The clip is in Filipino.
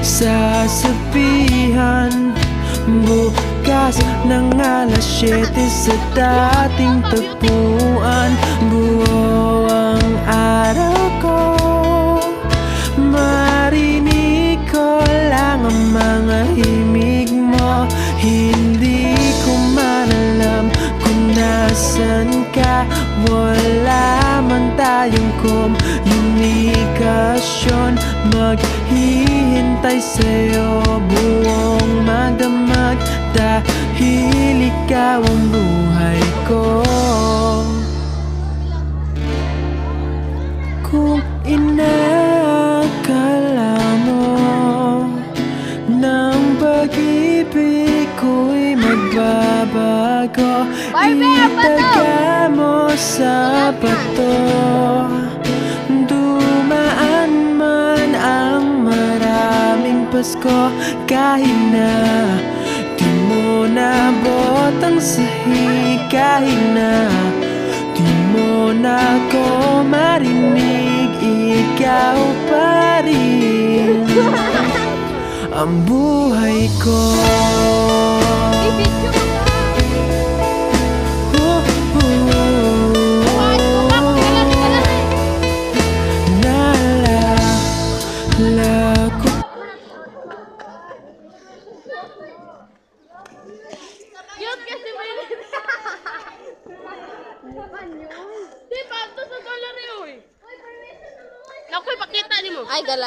sasabihan. Bukas ng alas 7 sa dating tagpuan. Buo ang araw ko, marinig ko lang ang mga himig mo. Hindi ko man alam kung nasan ka. Wala man tayong komunikasyon. Maghihintay sa'yo buong magdamag, dahil ikaw ang buhay ko. Kung inakala mo ng pag-ibig ko'y magbabago, itaga mo sa bato. Dumaan man ang maraming Pasko, kahit na di mo nabot ang sahig, kahit na di mo na ako marinig, ikaw pa rin ang buhay ko. Naalala ko. Cute kasi may Di pa, ito sa dollar eh, uy. Naku, ipakita ni mo. Ay, gala.